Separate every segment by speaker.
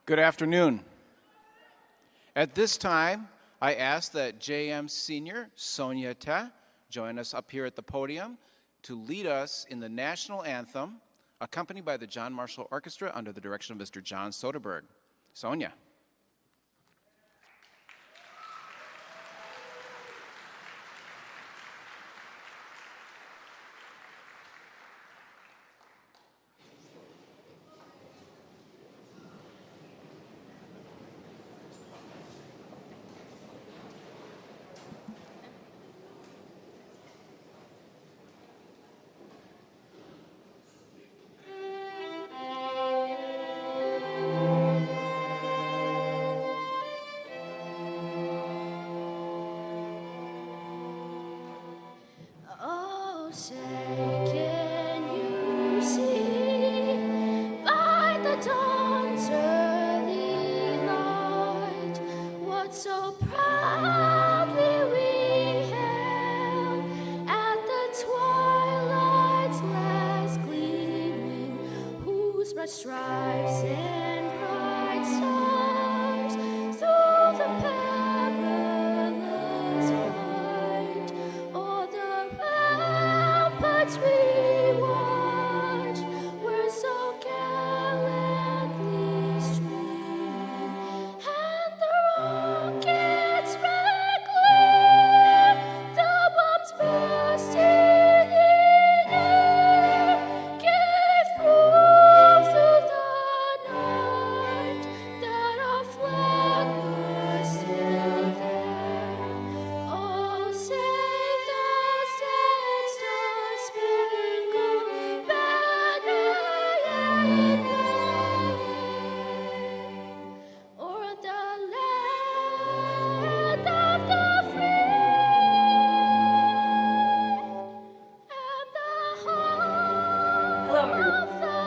Speaker 1: Good afternoon. At this time, I ask that JM Senior Sonia Te join us up here at the podium to lead us in the National Anthem, accompanied by the John Marshall Orchestra under the direction of Mr. John Soderberg. Sonia.
Speaker 2: Stripes and bright stars through the perilous fight, o'er the ramparts we watch, were so gallantly streaming, and the rockets red glare, the bombs bursting in air, gave proof through the night that our flag was still there. Oh, say those dead star-spangled banner yet wave o'er the land of the free and the home of the brave.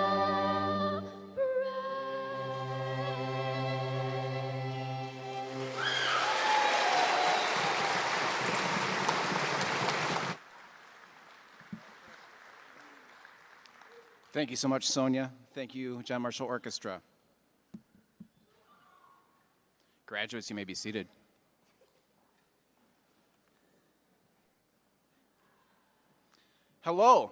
Speaker 1: Thank you so much, Sonia. Thank you, John Marshall Orchestra. Graduates, you may be seated. Hello,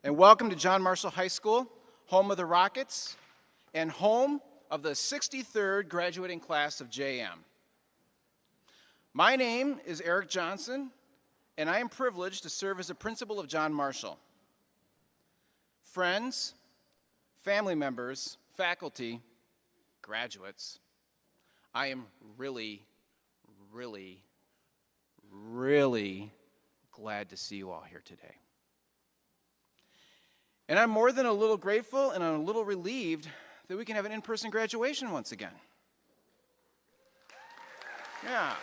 Speaker 1: and welcome to John Marshall High School, home of the Rockets, and home of the 63rd graduating class of JM. My name is Eric Johnson, and I am privileged to serve as a principal of John Marshall. Friends, family members, faculty, graduates, I am really glad to see you all here today. And I'm more than a little grateful and I'm a little relieved that we can have an in-person graduation once again. Yeah.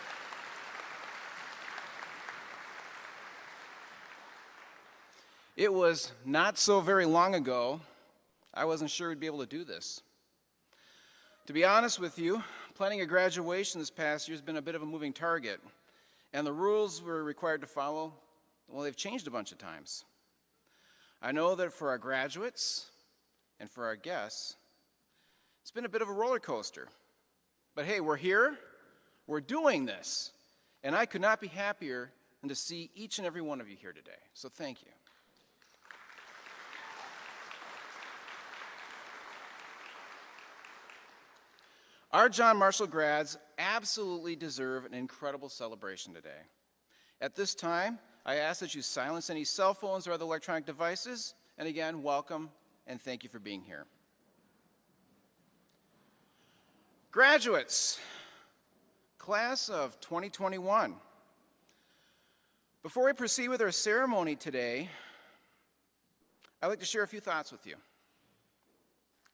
Speaker 1: It was not so very long ago, I wasn't sure we'd be able to do this. To be honest with you, planning a graduation this past year has been a bit of a moving target, and the rules we're required to follow, well, they've changed a bunch of times. I know that for our graduates and for our guests, it's been a bit of a roller coaster. But hey, we're here, we're doing this, and I could not be happier than to see each and every one of you here today. So thank you. Our John Marshall grads absolutely deserve an incredible celebration today. At this time, I ask that you silence any cell phones or other electronic devices, and again, welcome and thank you for being here. Graduates, class of 2021. Before we proceed with our ceremony today, I'd like to share a few thoughts with you.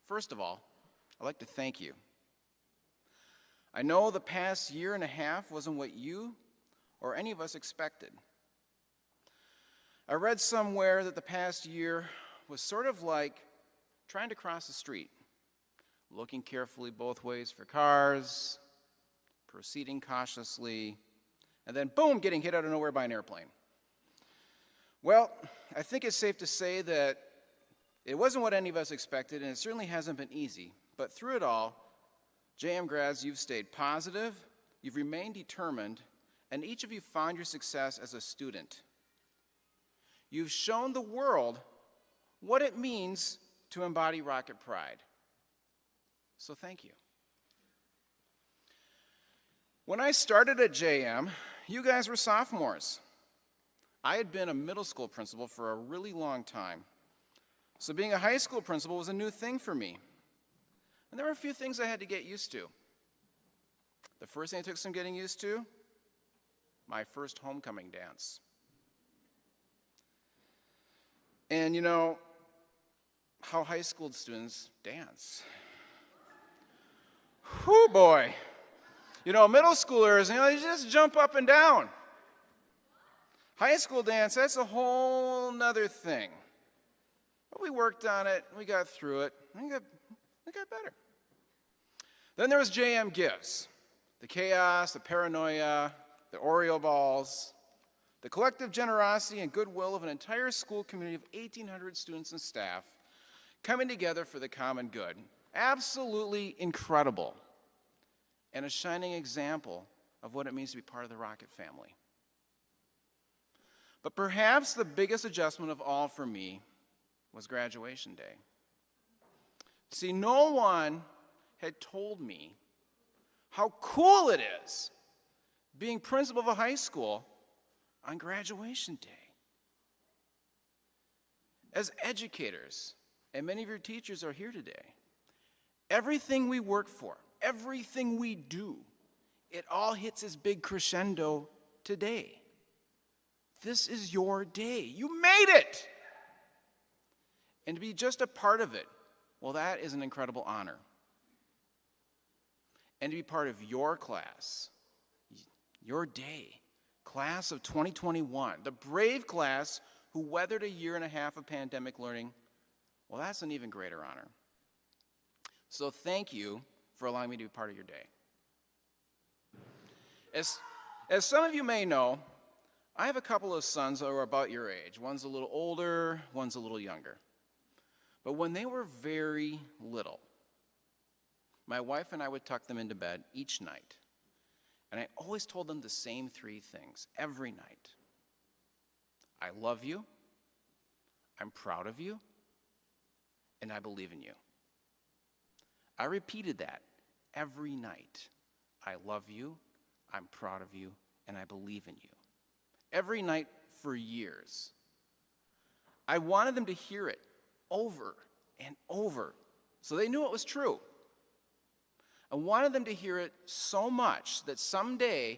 Speaker 1: First of all, I'd like to thank you. I know the past year and a half wasn't what you or any of us expected. I read somewhere that the past year was sort of like trying to cross the street, looking carefully both ways for cars, proceeding cautiously, and then boom, getting hit out of nowhere by an airplane. Well, I think it's safe to say that it wasn't what any of us expected, and it certainly hasn't been easy, but through it all, JM grads, you've stayed positive, you've remained determined, and each of you found your success as a student. You've shown the world what it means to embody Rocket Pride. So thank you. When I started at JM, you guys were sophomores. I had been a middle school principal for a really long time, so being a high school principal was a new thing for me. And there were a few things I had to get used to. The first thing I took some getting used to, my first homecoming dance. And you know how high school students dance. Whew, boy. You know, middle schoolers, they just jump up and down. High school dance, that's a whole nother thing. But we worked on it, we got through it, and we got better. Then there was JM Gives. The chaos, the paranoia, the Oreo balls, the collective generosity and goodwill of an entire school community of 1,800 students and staff coming together for the common good. Absolutely incredible. And a shining example of what it means to be part of the Rocket family. But perhaps the biggest adjustment of all for me was graduation day. See, no one had told me how cool it is being principal of a high school on graduation day. As educators, and many of your teachers are here today, everything we work for, everything we do, it all hits its big crescendo today. This is your day. You made it! And to be just a part of it, well, that is an incredible honor. And to be part of your class, your day, class of 2021, the brave class who weathered a year and a half of pandemic learning, well, that's an even greater honor. So thank you for allowing me to be part of your day. As some of you may know, I have a couple of sons that are about your age. One's a little older, one's a little younger. But when they were very little, my wife and I would tuck them into bed each night. And I always told them the same three things every night. I love you, I'm proud of you, and I believe in you. I repeated that every night. I love you, I'm proud of you, and I believe in you. Every night for years. I wanted them to hear it over and over so they knew it was true. I wanted them to hear it so much that someday,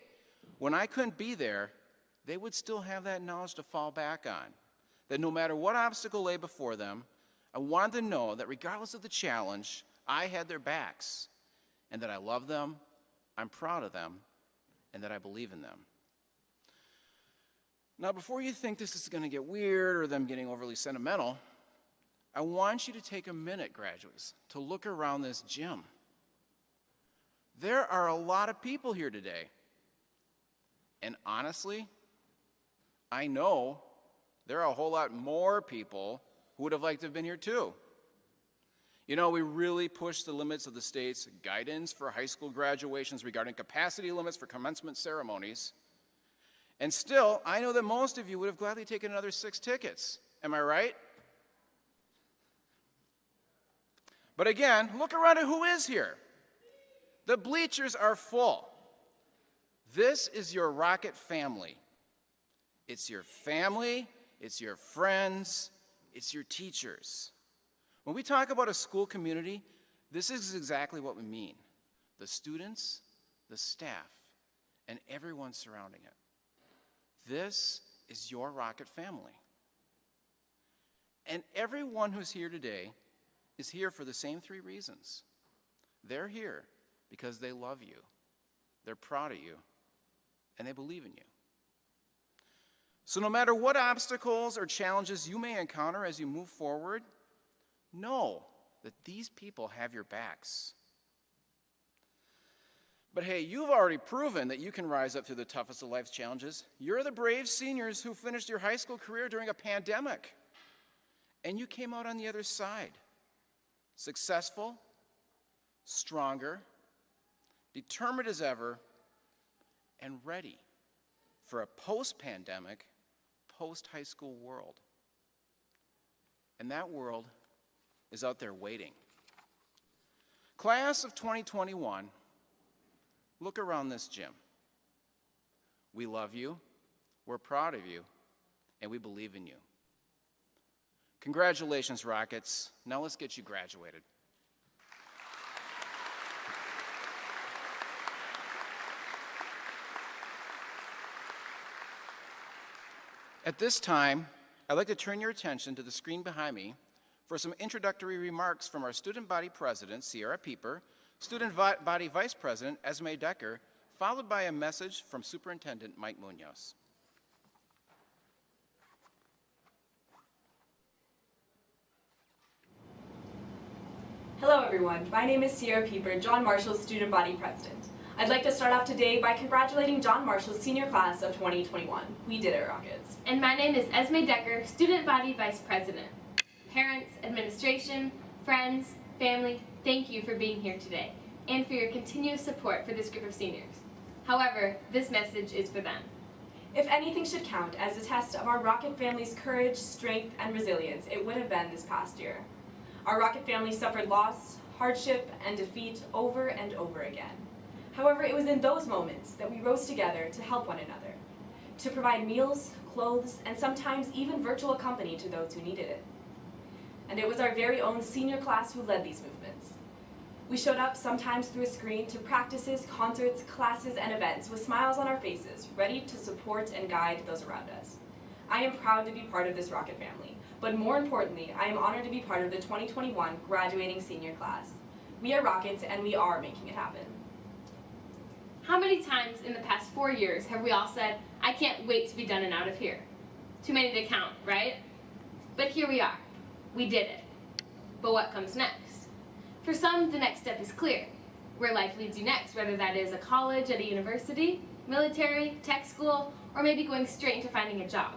Speaker 1: when I couldn't be there, they would still have that knowledge to fall back on. That no matter what obstacle lay before them, I wanted them to know that regardless of the challenge, I had their backs, and that I love them, I'm proud of them, and that I believe in them. Now, before you think this is going to get weird or them getting overly sentimental, I want you to take a minute, graduates, to look around this gym. There are a lot of people here today. And honestly, I know there are a whole lot more people who would have liked to have been here too. You know, we really pushed the limits of the state's guidance for high school graduations regarding capacity limits for commencement ceremonies. And still, I know that most of you would have gladly taken another 6 tickets. Am I right? But again, look around at who is here. The bleachers are full. This is your Rocket family. It's your family, it's your friends, it's your teachers. When we talk about a school community, this is exactly what we mean. The students, the staff, and everyone surrounding it. This is your Rocket family. And everyone who's here today is here for the same 3 reasons. They're here because they love you, they're proud of you, and they believe in you. So no matter what obstacles or challenges you may encounter as you move forward, know that these people have your backs. But hey, you've already proven that you can rise up through the toughest of life's challenges. You're the brave seniors who finished your high school career during a pandemic. And you came out on the other side. Successful, stronger, determined as ever, and ready for a post-pandemic, post-high school world. And that world is out there waiting. Class of 2021, look around this gym. We love you, we're proud of you, and we believe in you. Congratulations, Rockets. Now let's get you graduated. At this time, I'd like to turn your attention to the screen behind me for some introductory remarks from our student body president, Sierra Pieper, student body vice president, Esme Decker, followed by a message from Superintendent Mike Munoz.
Speaker 3: Hello everyone, my name is Sierra Pieper, John Marshall's student body president. I'd like to start off today by congratulating John Marshall's senior class of 2021. We did it, Rockets.
Speaker 4: And my name is Esme Decker, student body vice president. Parents, administration, friends, family, thank you for being here today and for your continuous support for this group of seniors. However, this message is for them.
Speaker 3: If anything should count as a test of our Rocket family's courage, strength, and resilience, it would have been this past year. Our Rocket family suffered loss, hardship, and defeat over and over again. However, it was in those moments that we rose together to help one another, to provide meals, clothes, and sometimes even virtual company to those who needed it. And it was our very own senior class who led these movements. We showed up sometimes through a screen to practices, concerts, classes, and events with smiles on our faces, ready to support and guide those around us. I am proud to be part of this Rocket family, but more importantly, I am honored to be part of the 2021 graduating senior class. We are Rockets, and we are making it happen.
Speaker 4: How many times in the past 4 years have we all said, I can't wait to be done and out of here? Too many to count, right? But here we are. We did it. But what comes next? For some, the next step is clear. Where life leads you next, whether that is a college at a university, military, tech school, or maybe going straight into finding a job.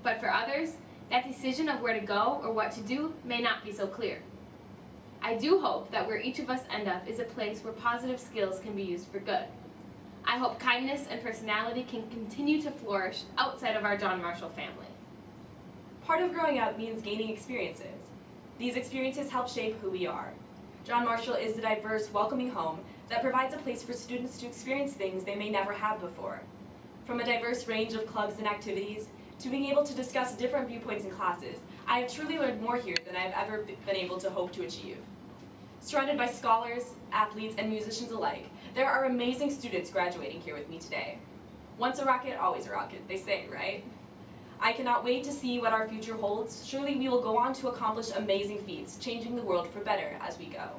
Speaker 4: But for others, that decision of where to go or what to do may not be so clear. I do hope that where each of us end up is a place where positive skills can be used for good. I hope kindness and personality can continue to flourish outside of our John Marshall family.
Speaker 3: Part of growing up means gaining experiences. These experiences help shape who we are. John Marshall is the diverse, welcoming home that provides a place for students to experience things they may never have before. From a diverse range of clubs and activities, to being able to discuss different viewpoints in classes, I have truly learned more here than I've ever been able to hope to achieve. Surrounded by scholars, athletes, and musicians alike, there are amazing students graduating here with me today. Once a Rocket, always a Rocket, they say, right? I cannot wait to see what our future holds. Surely we will go on to accomplish amazing feats, changing the world for better as we go.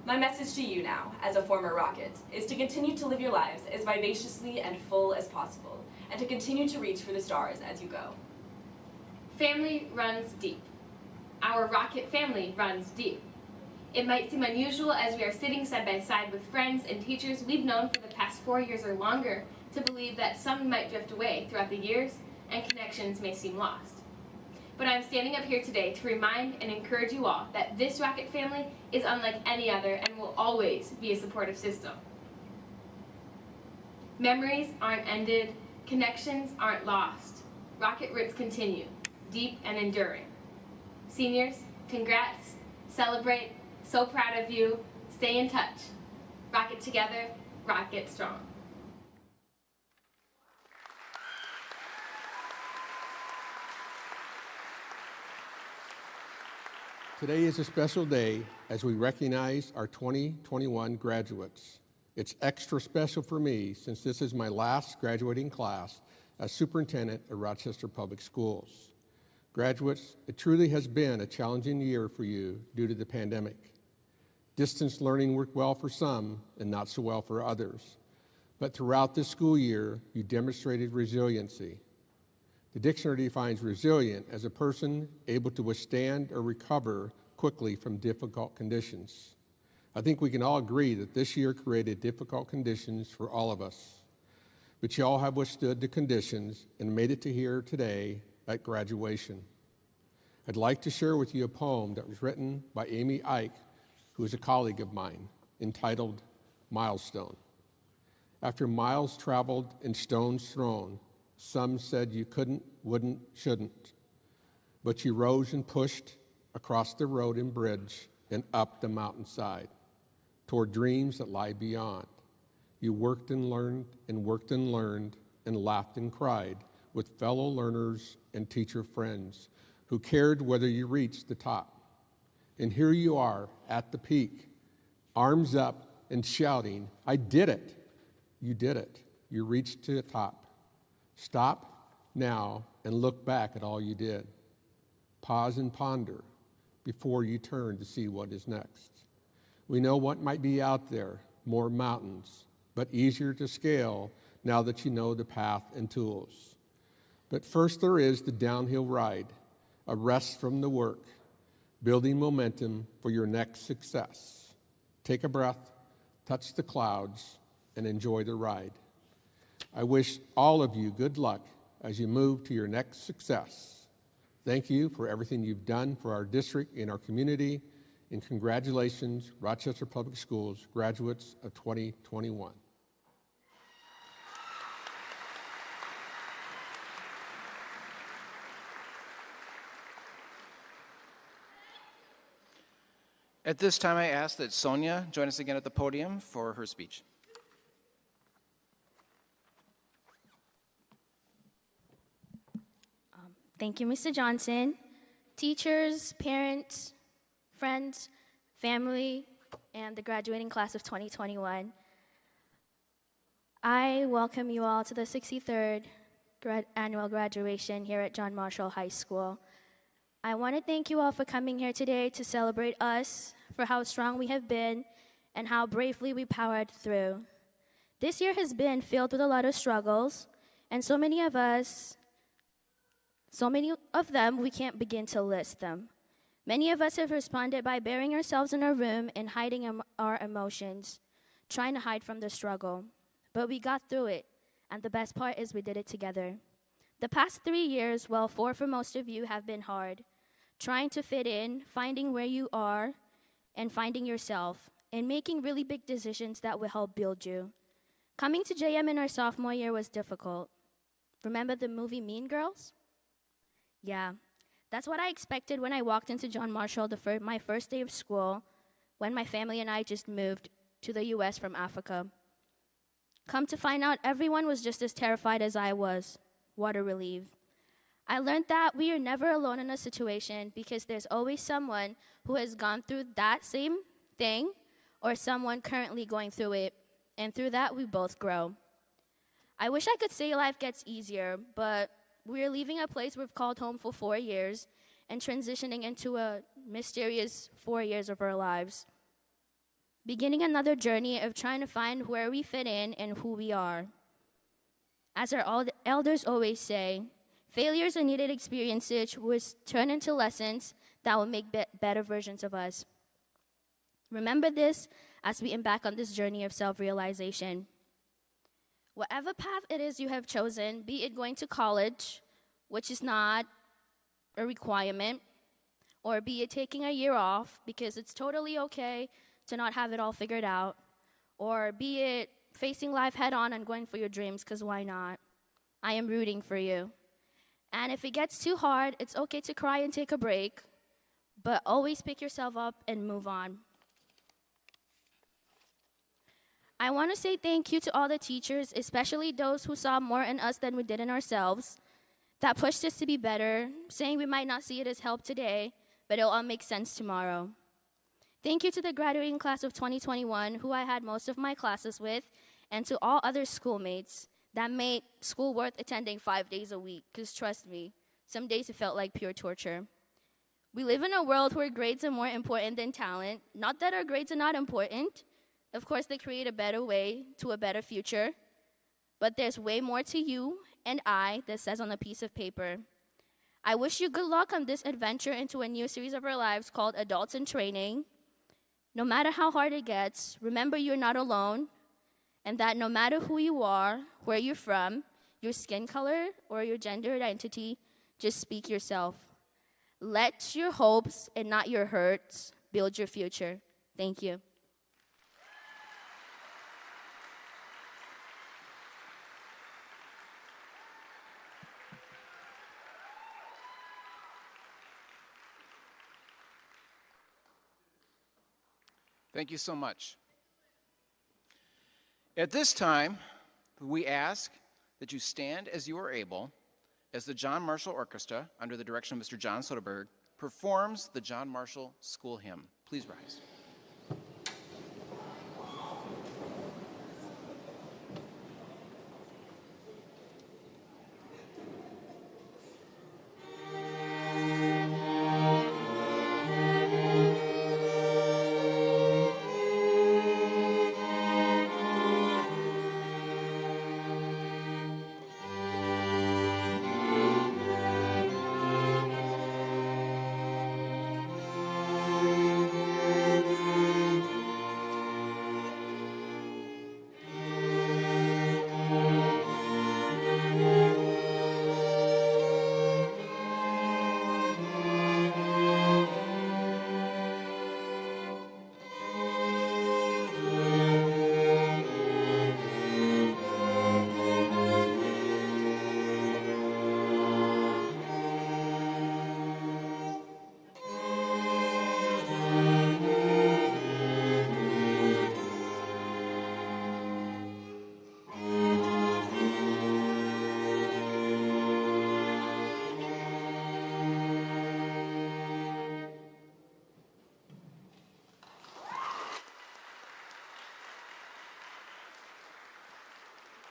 Speaker 3: My message to you now, as a former Rocket, is to continue to live your lives as vivaciously and full as possible, and to continue to reach for the stars as you go.
Speaker 4: Family runs deep. Our Rocket family runs deep. It might seem unusual as we are sitting side by side with friends and teachers we've known for the past 4 years or longer to believe that some might drift away throughout the years and connections may seem lost. But I'm standing up here today to remind and encourage you all that this Rocket family is unlike any other and will always be a supportive system. Memories aren't ended, connections aren't lost. Rocket roots continue, deep and enduring. Seniors, congrats, celebrate, so proud of you, stay in touch. Rocket together, Rocket strong.
Speaker 5: Today is a special day as we recognize our 2021 graduates. It's extra special for me since this is my last graduating class as superintendent at Rochester Public Schools. Graduates, it truly has been a challenging year for you due to the pandemic. Distance learning worked well for some and not so well for others. But throughout this school year, you demonstrated resiliency. The dictionary defines resilient as a person able to withstand or recover quickly from difficult conditions. I think we can all agree that this year created difficult conditions for all of us. But you all have withstood the conditions and made it to here today at graduation. I'd like to share with you a poem that was written by Amy Ike, who is a colleague of mine, entitled milestone. After miles traveled and stones thrown, some said you couldn't, wouldn't, shouldn't. But you rose and pushed across the road and bridge and up the mountainside toward dreams that lie beyond. You worked and learned and worked and learned and laughed and cried with fellow learners and teacher friends who cared whether you reached the top. And here you are at the peak, arms up and shouting, I did it. You did it. You reached to the top. Stop now and look back at all you did. Pause and ponder before you turn to see what is next. We know what might be out there, more mountains, but easier to scale now that you know the path and tools. But first there is the downhill ride, a rest from the work, building momentum for your next success. Take a breath, touch the clouds, and enjoy the ride. I wish all of you good luck as you move to your next success. Thank you for everything you've done for our district and our community, and congratulations, Rochester Public Schools graduates of 2021.
Speaker 1: At this time, I ask that Sonia join us again at the podium for her speech.
Speaker 2: Thank you, Mr. Johnson. Teachers, parents, friends, family, and the graduating class of 2021. I welcome you all to the 63rd annual graduation here at John Marshall High School. I want to thank you all for coming here today to celebrate us, for how strong we have been, and how bravely we powered through. This year has been filled with a lot of struggles, and so many of them, we can't begin to list them. Many of us have responded by burying ourselves in our room and hiding our emotions, trying to hide from the struggle. But we got through it, and the best part is we did it together. The past 3 years, well, 4 for most of you, have been hard. Trying to fit in, finding where you are, and finding yourself, and making really big decisions that will help build you. Coming to JM in our sophomore year was difficult. Remember the movie Mean Girls? Yeah, that's what I expected when I walked into John Marshall my first day of school, when my family and I just moved to the U.S. from Africa. Come to find out, everyone was just as terrified as I was. What a relief. I learned that we are never alone in a situation because there's always someone who has gone through that same thing or someone currently going through it, and through that we both grow. I wish I could say life gets easier, but we're leaving a place we've called home for 4 years and transitioning into a mysterious 4 years of our lives. Beginning another journey of trying to find where we fit in and who we are. As our elders always say, failures are needed experiences which turn into lessons that will make better versions of us. Remember this as we embark on this journey of self-realization. Whatever path it is you have chosen, be it going to college, which is not a requirement, or be it taking a year off because it's totally okay to not have it all figured out, or be it facing life head on and going for your dreams, because why not? I am rooting for you. And if it gets too hard, it's okay to cry and take a break, but always pick yourself up and move on. I want to say thank you to all the teachers, especially those who saw more in us than we did in ourselves, that pushed us to be better, saying we might not see it as help today, but it'll all make sense tomorrow. Thank you to the graduating class of 2021, who I had most of my classes with, and to all other schoolmates that made school worth attending 5 days a week, because trust me, some days it felt like pure torture. We live in a world where grades are more important than talent. Not that our grades are not important. Of course, they create a better way to a better future, but there's way more to you and I that says on a piece of paper. I wish you good luck on this adventure into a new series of our lives called Adults in Training. No matter how hard it gets, remember you're not alone, and that no matter who you are, where you're from, your skin color, or your gender identity, just speak yourself. Let your hopes and not your hurts build your future. Thank you.
Speaker 1: Thank you so much. At this time, we ask that you stand as you are able as the John Marshall Orchestra, under the direction of Mr. John Soderberg, performs the John Marshall School Hymn. Please rise.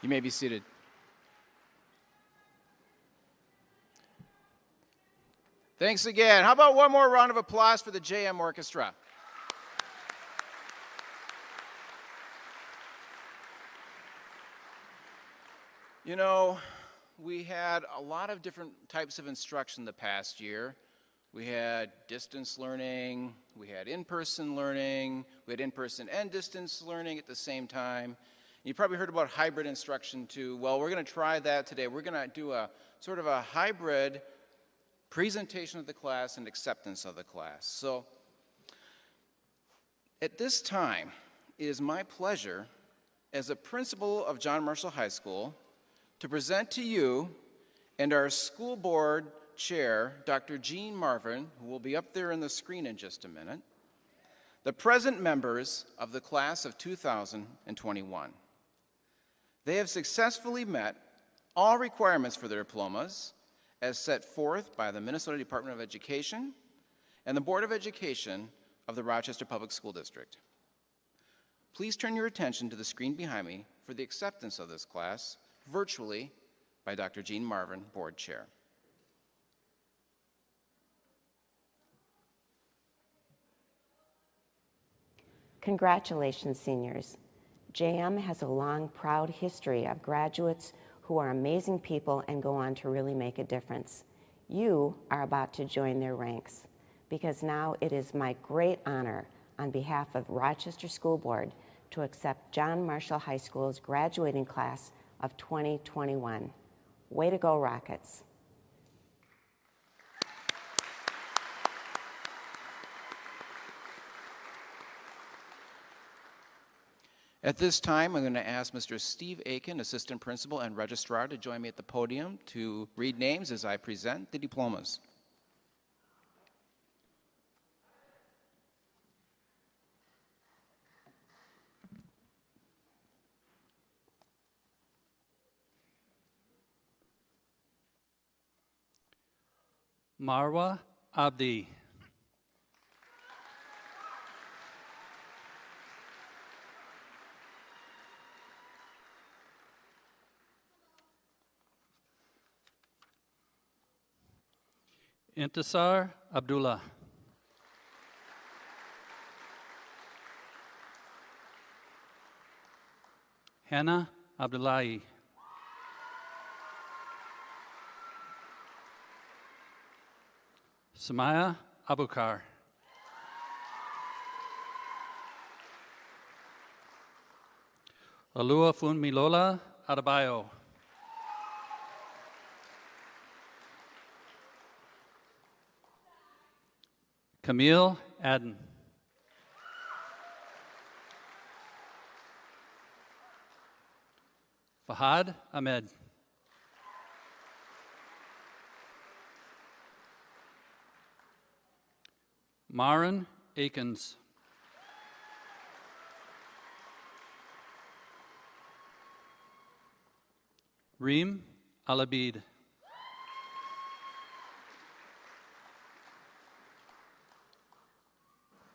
Speaker 1: You may be seated. Thanks again. How about one more round of applause for the JM Orchestra? You know, we had a lot of different types of instruction the past year. We had distance learning, we had in-person learning, we had in-person and distance learning at the same time. You probably heard about hybrid instruction too. Well, we're going to try that today. We're going to do a sort of a hybrid presentation of the class and acceptance of the class. So at this time, it is my pleasure as a principal of John Marshall High School to present to you and our school board chair, Dr. Jean Marvin, who will be up there on the screen in just a minute, the present members of the class of 2021. They have successfully met all requirements for their diplomas as set forth by the Minnesota Department of Education and the Board of Education of the Rochester Public School District. Please turn your attention to the screen behind me for the acceptance of this class, virtually by Dr. Jean Marvin, Board Chair.
Speaker 6: Congratulations, seniors. JM has a long, proud history of graduates who are amazing people and go on to really make a difference. You are about to join their ranks because now it is my great honor on behalf of Rochester School Board to accept John Marshall High School's graduating class of 2021. Way to go, Rockets.
Speaker 1: At this time, I'm going to ask Mr. Steve Aiken, Assistant Principal and Registrar, to join me at the podium to read names as I present the diplomas.
Speaker 7: Marwa Abdi. Intisar Abdullah. Hannah Abdullahi. Samaya Abukar. Alua Funmilola Adebayo. Camille Adden. Fahad Ahmed. Maren Akins. Reem Alabid.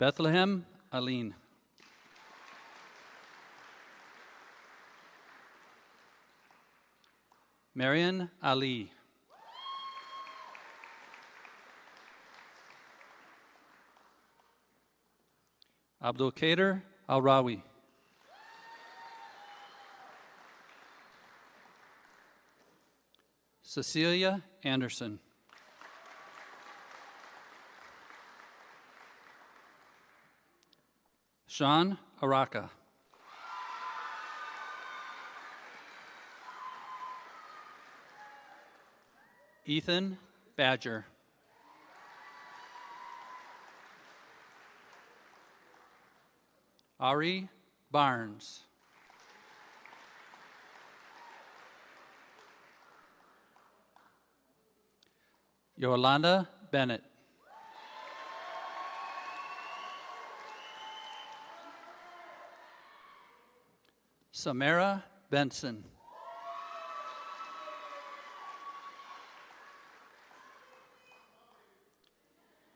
Speaker 7: Bethlehem Aline. Marian Ali. Abdul Qadir Al-Rawi. Cecilia Anderson. Sean Araka. Ethan Badger. Ari Barnes. Yolanda Bennett. Samara Benson.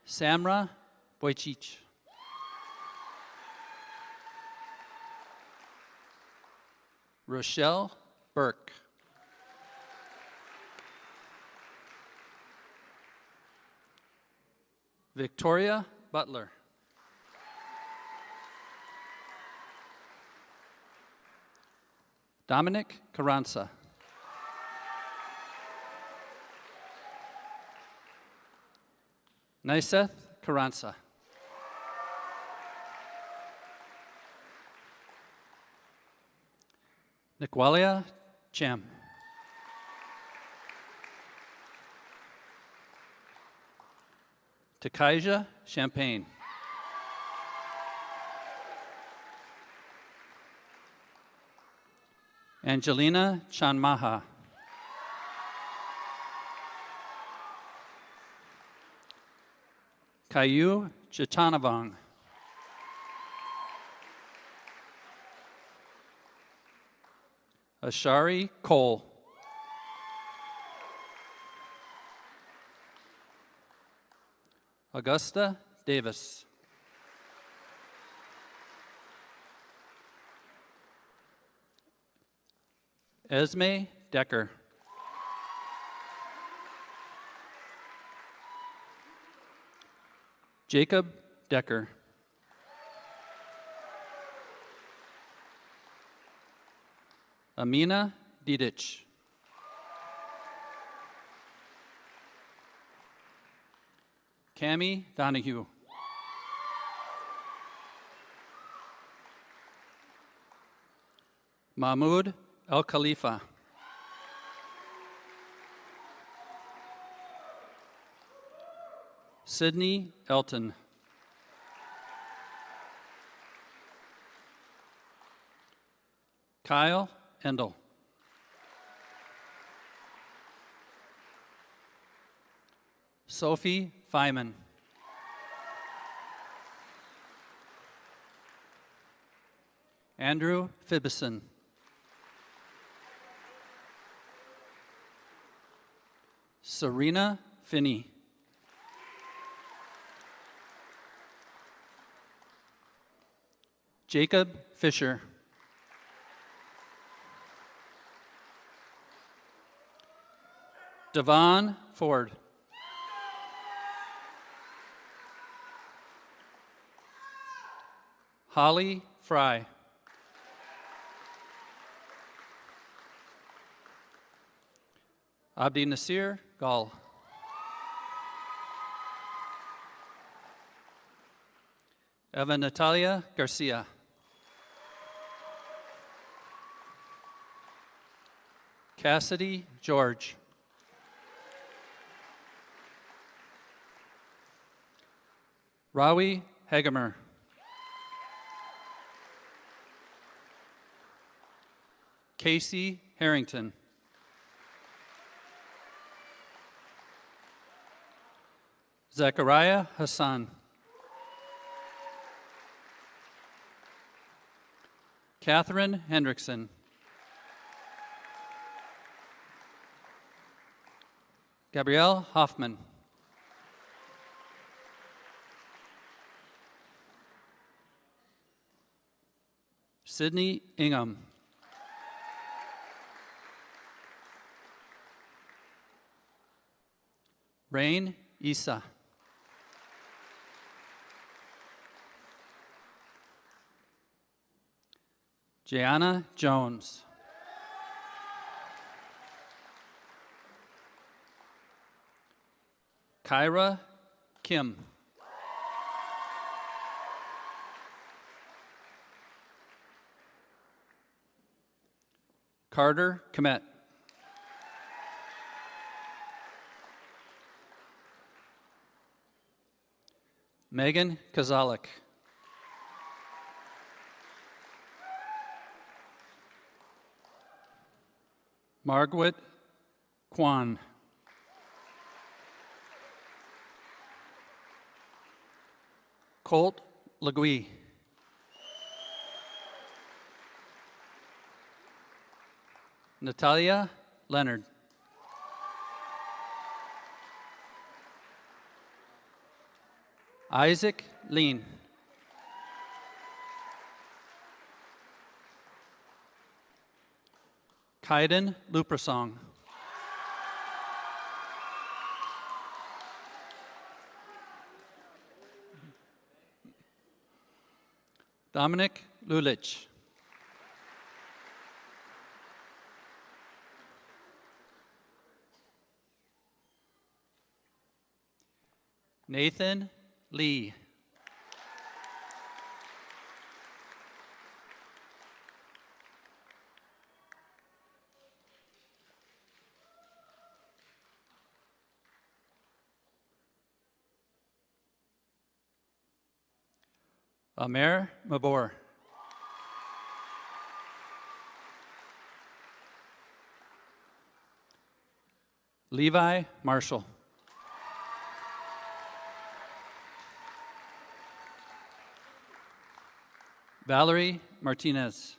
Speaker 7: Samra Boychich. Rochelle Burke. Victoria Butler. Dominic Carranza. Niseth Carranza. Nikwalia Chem. Takaija Champagne. Angelina Chanmaha. Caillou Chitanavong. Ashari Cole. Augusta Davis. Esme Decker. Jacob Decker. Amina Didich. Cami Donahue. Mahmoud El Khalifa. Sydney Elton. Kyle Endel. Sophie Feynman. Andrew Fibison. Serena Finney. Jacob Fisher. Devon Ford. Holly Fry. Abdi Nasir Gall. Eva Natalia Garcia. Cassidy George. Rawi Hagemer. Casey Harrington. Zachariah Hassan. Catherine Hendrickson. Gabrielle Hoffman. Sydney Ingham. Rain Isa. Gianna Jones. Kyra Kim. Carter Komet. Megan Kozalik. Margaret Kwan. Colt Legui. Natalia Leonard. Isaac Lean. Kaiden Luprasong. Dominic Lulich. Nathan Lee. Amer Mabor. Levi Marshall. Valerie Martinez.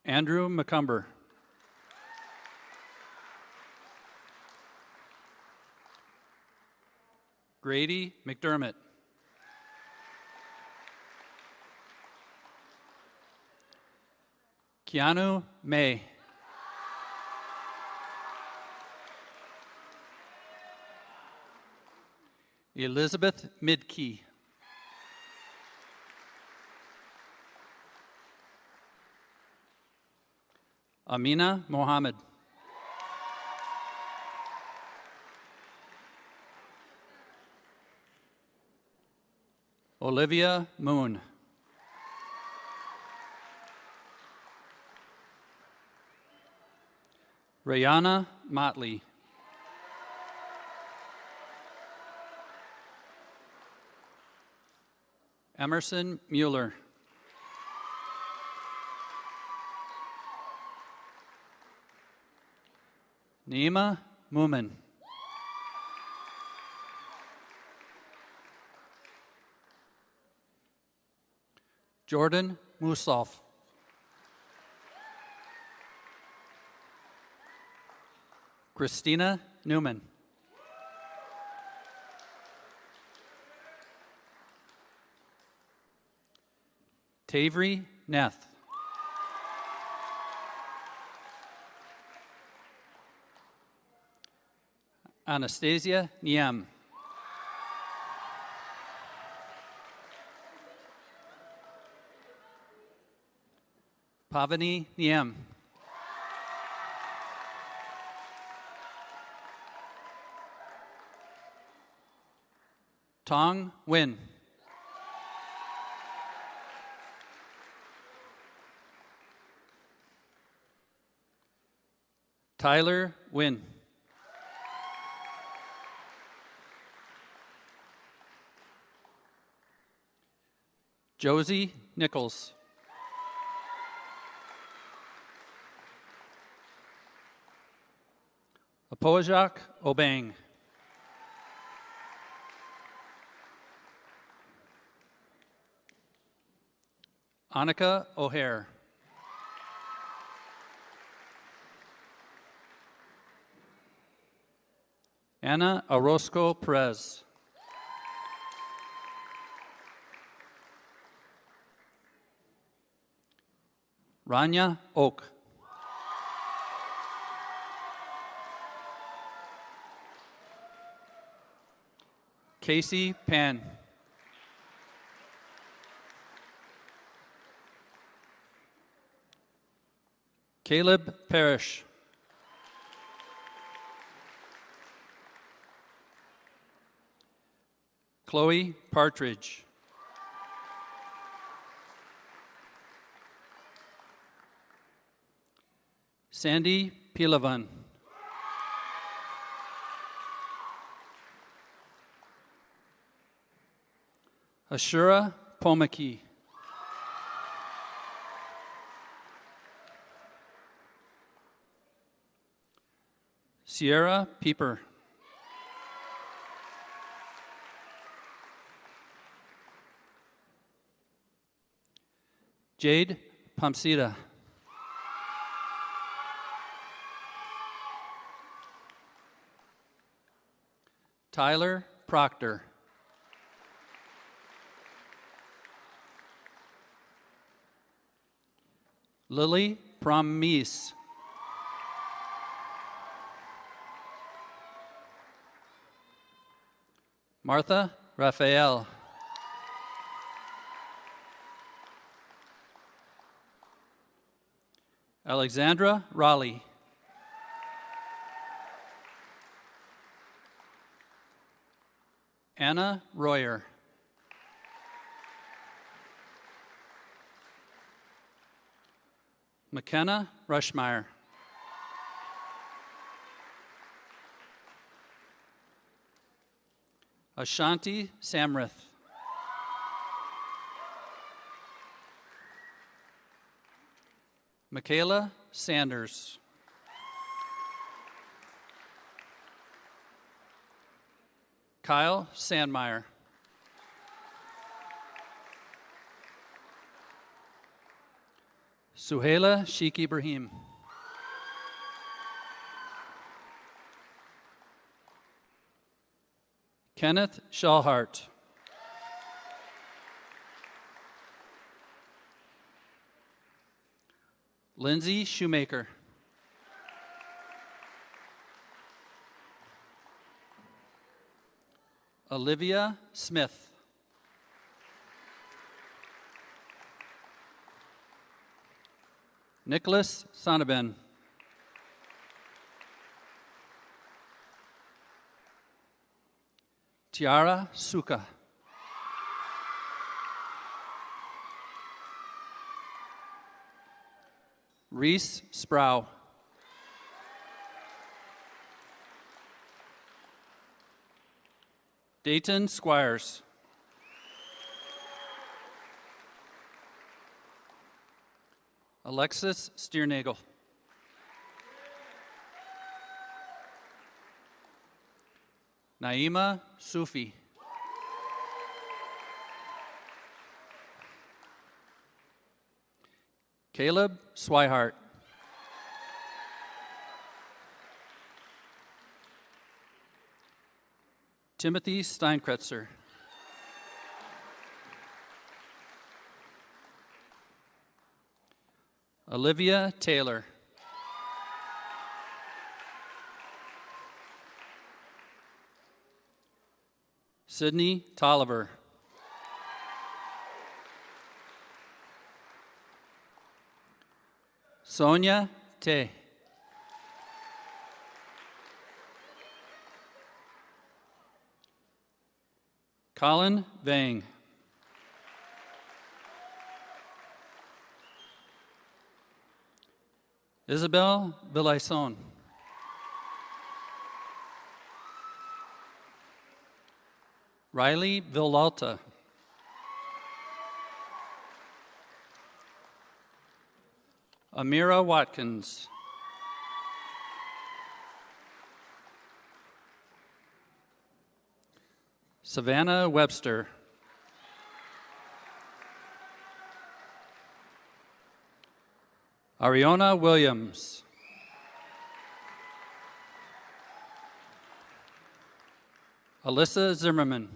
Speaker 7: Andrew McCumber. Grady McDermott. Keanu May. Elizabeth Midkey. Amina Mohammed. Olivia Moon. Rayana Motley. Emerson Mueller. Neema Moomin. Jordan Musoff. Christina Newman. Tavery Neth. Anastasia Niem. Pavani Niem. Tong Win. Tyler Win. Josie Nichols. Apojak Obang. Annika O'Hare. Ana Orozco Perez. Rania Oak. Casey Pan. Caleb Parrish. Chloe Partridge. Sandy Pilavan. Ashura Pomaki. Sierra Pieper. Jade Pamsita. Tyler Proctor. Lily Promise. Martha Raphael. Alexandra Raleigh. Anna Royer. McKenna Rushmeyer. Ashanti Samrith. Michaela Sanders. Kyle Sandmeyer. Suhaila Sheikh Ibrahim. Kenneth Shallhart. Lindsay Shoemaker. Olivia Smith. Nicholas Sonneban. Tiara Suka. Reese Sproul. Dayton Squires. Alexis Stiernagel. Naima Sufi. Caleb Swihart. Timothy Steinkretzer. Olivia Taylor. Sydney Tolliver. Sonia Te. Colin Vang. Isabel Villaison. Riley Villalta. Amira Watkins. Savannah Webster. Ariona Williams. Alyssa Zimmerman.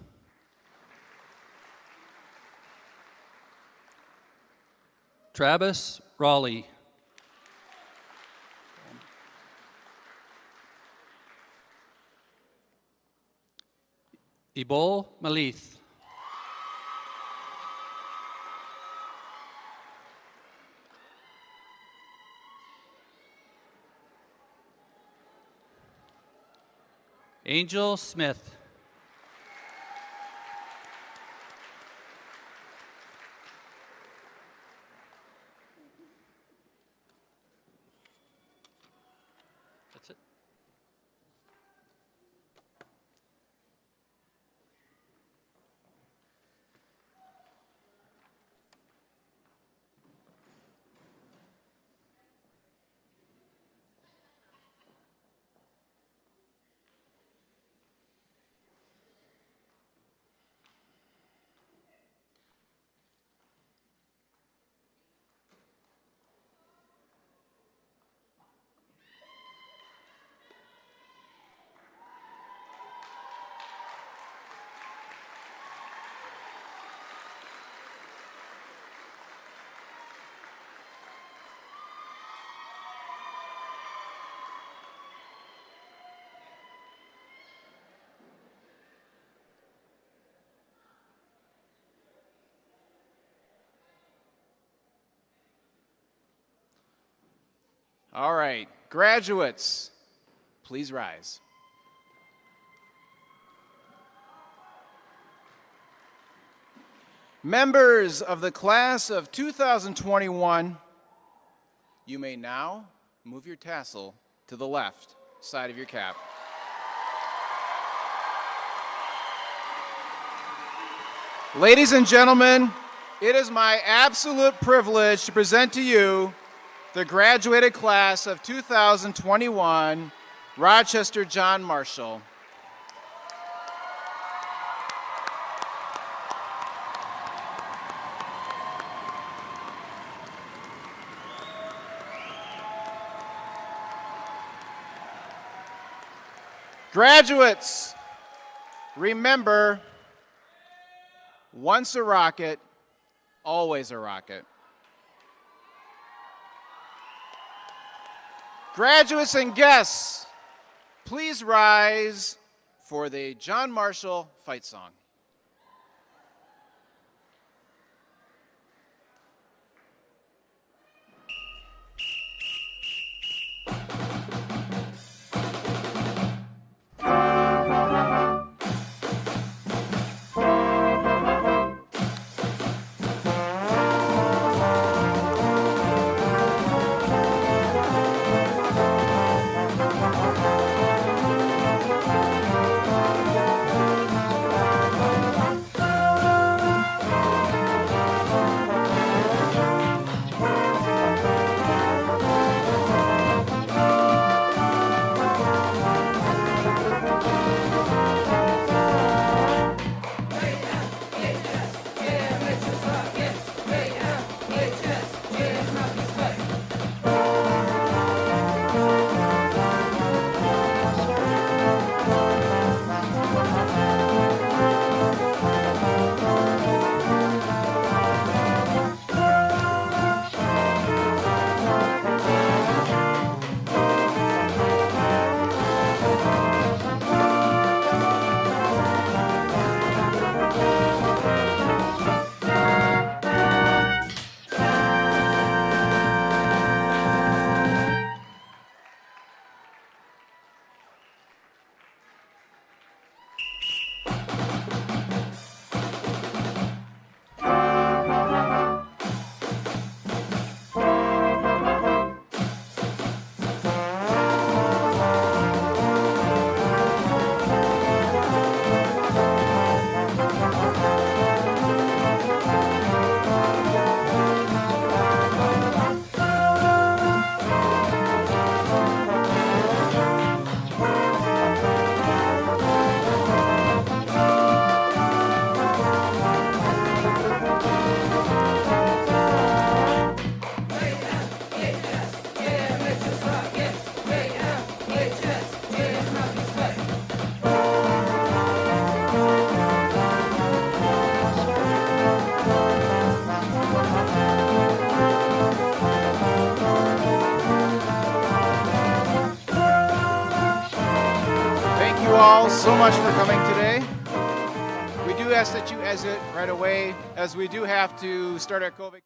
Speaker 7: Travis Raleigh. Ebol Malith. Angel Smith. That's it.
Speaker 1: All right, graduates, please rise. Members of the class of 2021, you may now move your tassel to the left side of your cap. Ladies and gentlemen, it is my absolute privilege to present to you the graduated class of 2021, Rochester John Marshall. Graduates, remember, once a rocket, always a rocket. Graduates and guests, please rise for the John Marshall fight song. all so much for coming today. We do ask that you exit right away, as we do have to start our COVID.